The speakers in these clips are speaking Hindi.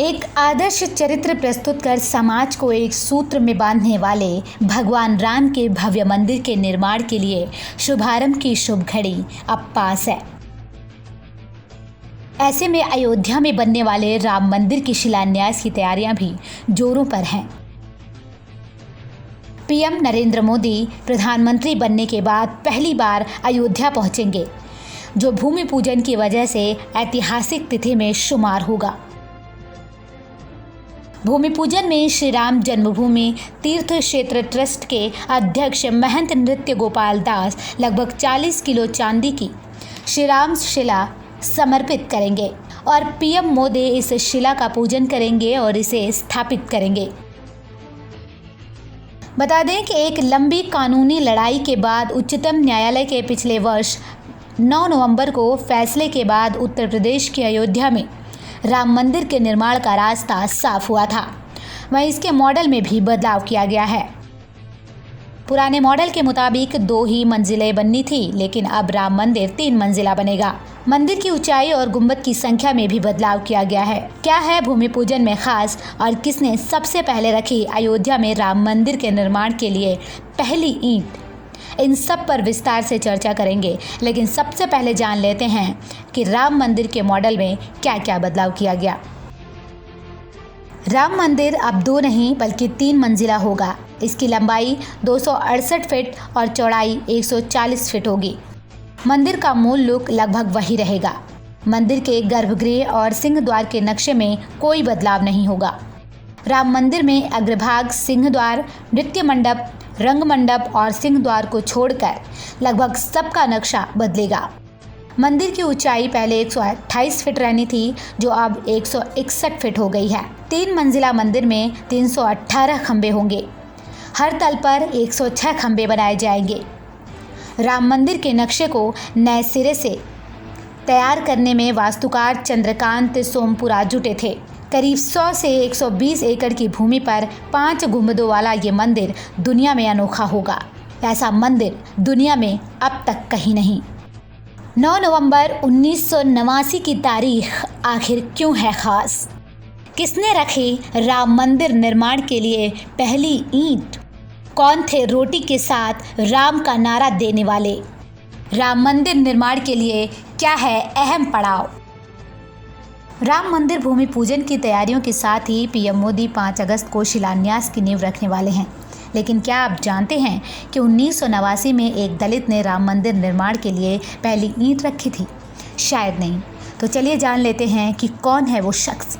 एक आदर्श चरित्र प्रस्तुत कर समाज को एक सूत्र में बांधने वाले भगवान राम के भव्य मंदिर के निर्माण के लिए शुभारंभ की शुभ घड़ी अब पास है। ऐसे में अयोध्या में बनने वाले राम मंदिर की शिलान्यास की तैयारियां भी जोरों पर हैं। पीएम नरेंद्र मोदी प्रधानमंत्री बनने के बाद पहली बार अयोध्या पहुंचेंगे, जो भूमि पूजन की वजह से ऐतिहासिक तिथि में शुमार होगा। भूमि पूजन में श्री राम जन्मभूमि तीर्थ क्षेत्र ट्रस्ट के अध्यक्ष महंत नृत्य गोपाल दास लगभग 40 किलो चांदी की श्री राम शिला समर्पित करेंगे और पीएम मोदी इस शिला का पूजन करेंगे और इसे स्थापित करेंगे। बता दें कि एक लंबी कानूनी लड़ाई के बाद उच्चतम न्यायालय के पिछले वर्ष 9 नवंबर को फैसले के बाद उत्तर प्रदेश की अयोध्या में राम मंदिर के निर्माण का रास्ता साफ हुआ था। वहीं इसके मॉडल में भी बदलाव किया गया है। पुराने मॉडल के मुताबिक 2 ही मंजिलें बननी थी, लेकिन अब राम मंदिर 3 मंजिला बनेगा। मंदिर की ऊंचाई और गुंबद की संख्या में भी बदलाव किया गया है। क्या है भूमि पूजन में खास और किसने सबसे पहले रखी अयोध्या में राम मंदिर के निर्माण के लिए पहली ईंट, इन सब पर विस्तार से चर्चा करेंगे। लेकिन सबसे पहले जान लेते हैं कि राम मंदिर के मॉडल में क्या क्या बदलाव किया गया। राम मंदिर अब 2 नहीं बल्कि 3 मंजिला होगा। इसकी लंबाई 268 फीट और चौड़ाई 140 फीट होगी। मंदिर का मूल लुक लगभग वही रहेगा। मंदिर के गर्भगृह और सिंह द्वार के नक्शे में कोई बदलाव नहीं होगा। राम मंदिर में अग्रभाग सिंह द्वार, नृत्य मंडप, रंग मंडप और सिंह द्वार को छोड़कर लगभग सबका नक्शा बदलेगा। मंदिर की ऊंचाई पहले 128 फीट रहनी थी, जो अब 161 फीट हो गई है। 3 मंजिला मंदिर में 318 खंबे होंगे। हर तल पर 106 खंबे बनाए जाएंगे। राम मंदिर के नक्शे को नए सिरे से तैयार करने में वास्तुकार चंद्रकांत सोमपुरा जुटे थे। करीब 100 से 120 एकड़ की भूमि पर 5 गुंबदों वाला ये मंदिर दुनिया में अनोखा होगा। ऐसा मंदिर दुनिया में अब तक कहीं नहीं। 9 नवंबर 1989 की तारीख आखिर क्यों है खास? किसने रखी राम मंदिर निर्माण के लिए पहली ईंट? कौन थे रोटी के साथ राम का नारा देने वाले? राम मंदिर निर्माण के लिए क्या है अहम पड़ाव? राम मंदिर भूमि पूजन की तैयारियों के साथ ही पीएम मोदी 5 अगस्त को शिलान्यास की नींव रखने वाले हैं। लेकिन क्या आप जानते हैं कि 1989 में एक दलित ने राम मंदिर निर्माण के लिए पहली ईंट रखी थी? शायद नहीं। तो चलिए जान लेते हैं कि कौन है वो शख्स।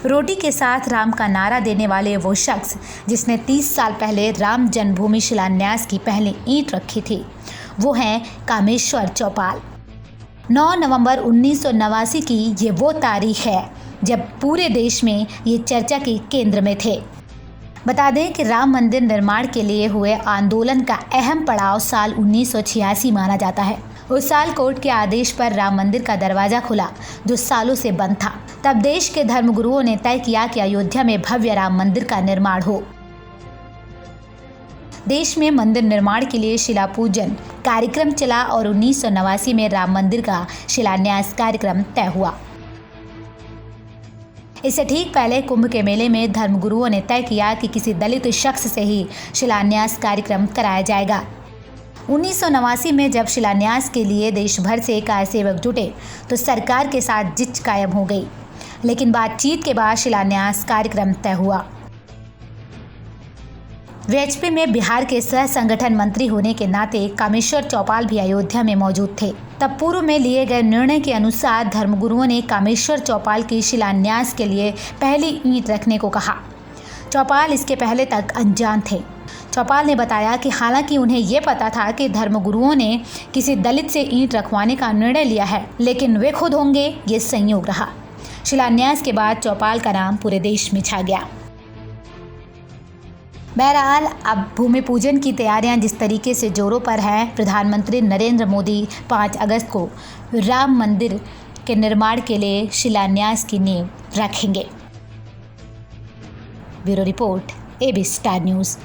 रोटी के साथ राम का नारा देने वाले वो शख्स जिसने 30 साल पहले राम जन्मभूमि शिलान्यास की पहली ईंट रखी थी, वो हैं कामेश्वर चौपाल। 9 नवंबर 1989 की ये वो तारीख है जब पूरे देश में ये चर्चा के केंद्र में थे। बता दें कि राम मंदिर निर्माण के लिए हुए आंदोलन का अहम पड़ाव साल 1986 माना जाता है। उस साल कोर्ट के आदेश पर राम मंदिर का दरवाजा खुला, जो सालों से बंद था। तब देश के धर्मगुरुओं ने तय किया कि अयोध्या में भव्य राम मंदिर का निर्माण हो। देश में मंदिर निर्माण के लिए शिला पूजन कार्यक्रम चला और 1989 में राम मंदिर का शिलान्यास कार्यक्रम तय हुआ। इससे ठीक पहले कुंभ के मेले में धर्मगुरुओं ने तय किया कि किसी दलित शख्स से ही शिलान्यास कार्यक्रम कराया जाएगा। 1989 में जब शिलान्यास के लिए देश भर से कार्यसेवक जुटे तो सरकार के साथ जिच कायम हो गई। लेकिन बातचीत के बाद शिलान्यास कार्यक्रम तय हुआ। वीएचपी में बिहार के सह संगठन मंत्री होने के नाते कामेश्वर चौपाल भी अयोध्या में मौजूद थे। तब पूर्व में लिए गए निर्णय के अनुसार धर्मगुरुओं ने कामेश्वर चौपाल की शिलान्यास के लिए पहली ईंट रखने को कहा। चौपाल इसके पहले तक अनजान थे। चौपाल ने बताया कि हालांकि उन्हें ये पता था कि धर्मगुरुओं ने किसी दलित से ईंट रखवाने का निर्णय लिया है, लेकिन वे खुद होंगे ये संयोग रहा। शिलान्यास के बाद चौपाल का नाम पूरे देश में छा गया। बहरहाल अब भूमि पूजन की तैयारियां जिस तरीके से जोरों पर हैं, प्रधानमंत्री नरेंद्र मोदी 5 अगस्त को राम मंदिर के निर्माण के लिए शिलान्यास की नींव रखेंगे। Bureau report, AB star news.